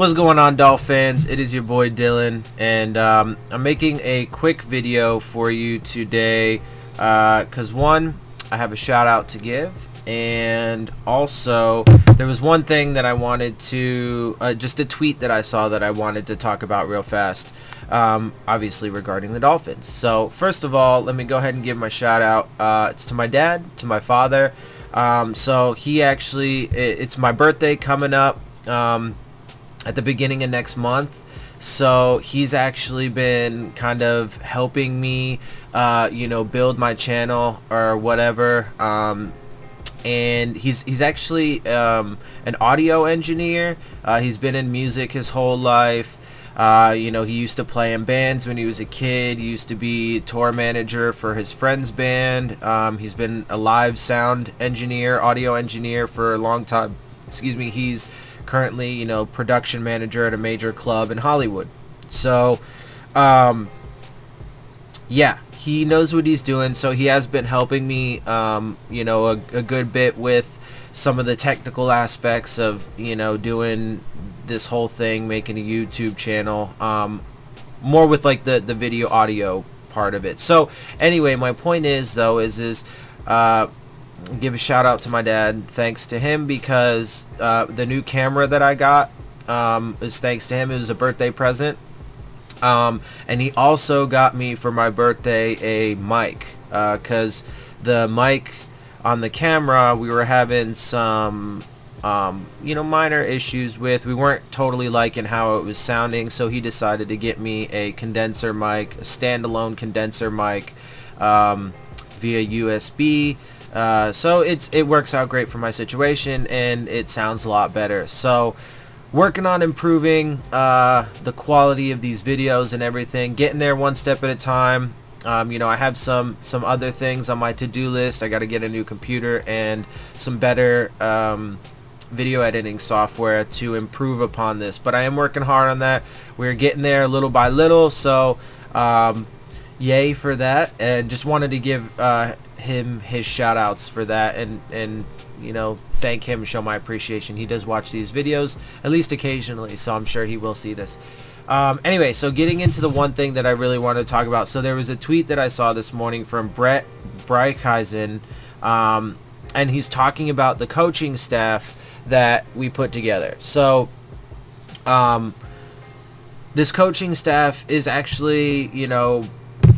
What's going on, Dolphins? It is your boy Dillon, and I'm making a quick video for you today because one, I have a shout out to give, and also there was one thing that I wanted to just a tweet that I saw that I wanted to talk about real fast, obviously regarding the Dolphins. So first of all, let me go ahead and give my shout out. It's to my dad, to my father. So he actually, it's my birthday coming up at the beginning of next month, so he's actually been kind of helping me build my channel or whatever, and he's actually an audio engineer. He's been in music his whole life. He used to play in bands when he was a kid. He used to be tour manager for his friend's band. He's been a live sound engineer, audio engineer for a long time. Excuse me. He's currently, production manager at a major club in Hollywood. So, yeah, he knows what he's doing. So he has been helping me, a good bit with some of the technical aspects of, doing this whole thing, making a YouTube channel, more with like the video audio part of it. So anyway, my point is though, give a shout out to my dad. Thanks to him, because the new camera that I got is thanks to him. It was a birthday present, and he also got me for my birthday a mic, because the mic on the camera we were having some minor issues with. We weren't totally liking how it was sounding, so he decided to get me a condenser mic, a standalone condenser mic, via USB. So it works out great for my situation, and it sounds a lot better. So working on improving the quality of these videos and everything, getting there one step at a time. I have some other things on my to-do list. I got to get a new computer and some better video editing software to improve upon this, but I am working hard on that. We're getting there little by little, so yay for that. And just wanted to give him his shout outs for that, and thank him and show my appreciation. He does watch these videos at least occasionally, so I'm sure he will see this. Anyway, so getting into the one thing that I really wanted to talk about. So there was a tweet that I saw this morning from Brett Breikhuizen, and he's talking about the coaching staff that we put together. So this coaching staff is actually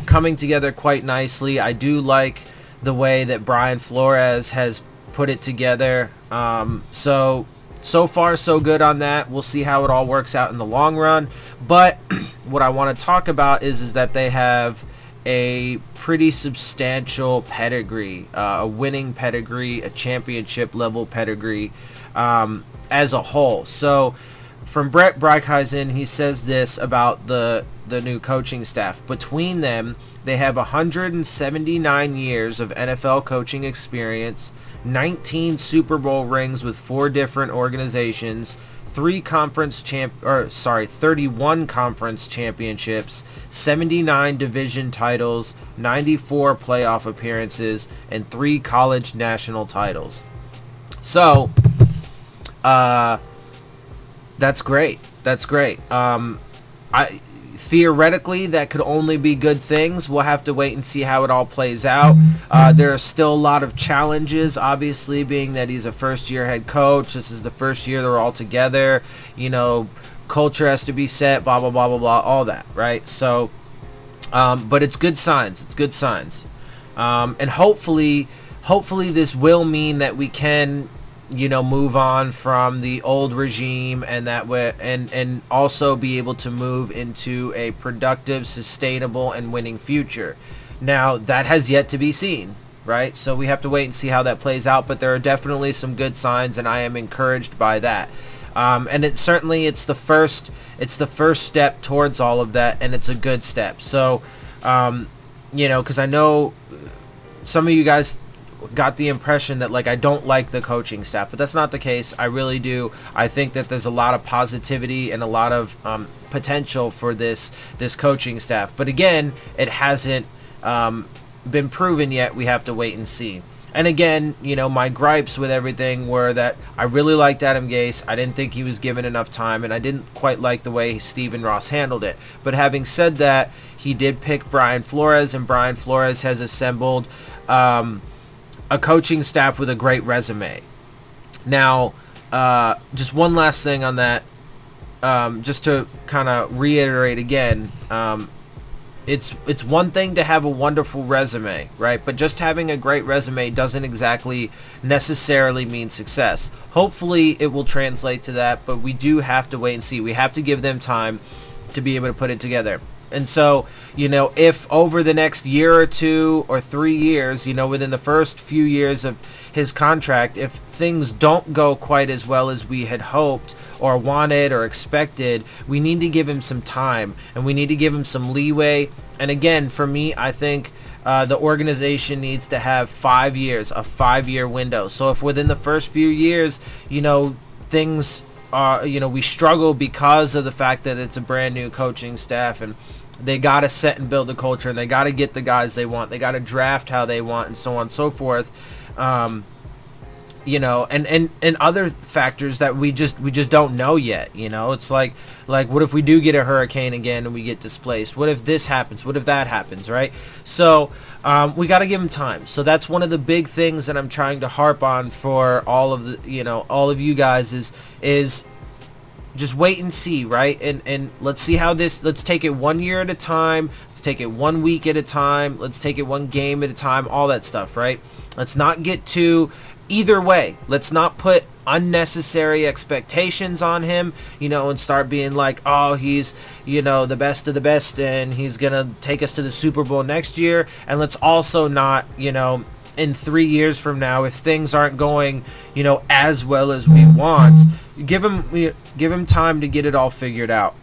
coming together quite nicely. I do like the way that Brian Flores has put it together. So far so good on that. We'll see how it all works out in the long run, but what I want to talk about is that they have a pretty substantial pedigree, a winning pedigree, a championship level pedigree, as a whole. So from Brett Breikhuizen, he says this about the new coaching staff. Between them, they have 179 years of NFL coaching experience, 19 Super Bowl rings with 4 different organizations, 31 conference championships, 79 division titles, 94 playoff appearances, and 3 college national titles. So, that's great. That's great. Theoretically, that could only be good things. We'll have to wait and see how it all plays out. There are still a lot of challenges, obviously, being that he's a first-year head coach. This is the first year they're all together. Culture has to be set, blah, blah, blah, blah, blah, all that, right? So, but it's good signs. It's good signs. And hopefully this will mean that we can move on from the old regime, and that way, and also be able to move into a productive, sustainable, and winning future. Now, that has yet to be seen, right? So we have to wait and see how that plays out, but there are definitely some good signs, and I am encouraged by that. And it's the first step towards all of that, and it's a good step. So, because I know some of you guys got the impression that I don't like the coaching staff, but that's not the case. I really do. I think that there's a lot of positivity and a lot of potential for this coaching staff, but again, it hasn't been proven yet. We have to wait and see. And again, you know, my gripes with everything were that I really liked Adam Gase. I didn't think he was given enough time, and I didn't quite like the way Stephen Ross handled it. But having said that, he did pick Brian Flores, and Brian Flores has assembled a coaching staff with a great resume. Now, just one last thing on that, just to kind of reiterate again, it's one thing to have a wonderful resume, right? But just having a great resume doesn't exactly necessarily mean success. Hopefully it will translate to that, but we do have to wait and see. We have to give them time to be able to put it together. And so, you know, if over the next year or 2 or 3 years, you know, within the first few years of his contract, if things don't go quite as well as we had hoped or wanted or expected, we need to give him some time, and we need to give him some leeway. And again, for me, I think the organization needs to have 5 years, a 5-year window. So if within the first few years, you know, things are, you know, we struggle because of the fact that it's a brand new coaching staff, and they got to set and build the culture, and they got to get the guys they want, they got to draft how they want, and so on and so forth. You know, and other factors that we just don't know yet. You know, it's like what if we do get a hurricane again and we get displaced? What if this happens? What if that happens? Right? So we got to give them time. So that's one of the big things that I'm trying to harp on for all of the, you know, all of you guys is just wait and see, right? And let's see how this. Let's take it 1 year at a time. Let's take it 1 week at a time. Let's take it 1 game at a time. All that stuff, right? Let's not get too. Either way, let's not put unnecessary expectations on him, you know, and start being like, oh, he's, you know, the best of the best and he's gonna take us to the Super Bowl next year. And let's also not, you know, in 3 years from now, if things aren't going, you know, as well as we want, give him time to get it all figured out.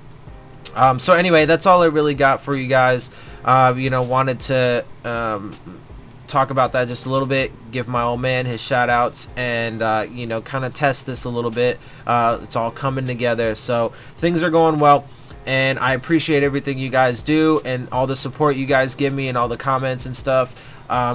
So anyway, that's all I really got for you guys. You know, wanted to talk about that just a little bit, give my old man his shout outs, and you know, kind of test this a little bit. It's all coming together, so things are going well, and I appreciate everything you guys do and all the support you guys give me and all the comments and stuff.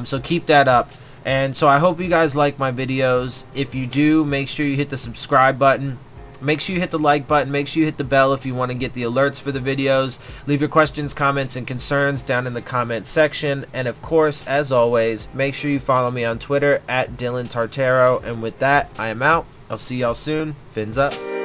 So keep that up. And so I hope you guys like my videos. If you do, make sure you hit the subscribe button. Make sure you hit the like button. Make sure you hit the bell if you want to get the alerts for the videos. Leave your questions, comments, and concerns down in the comment section. And of course, as always, make sure you follow me on Twitter at Dillon Tartaro. And with that, I am out. I'll see y'all soon. Fins up.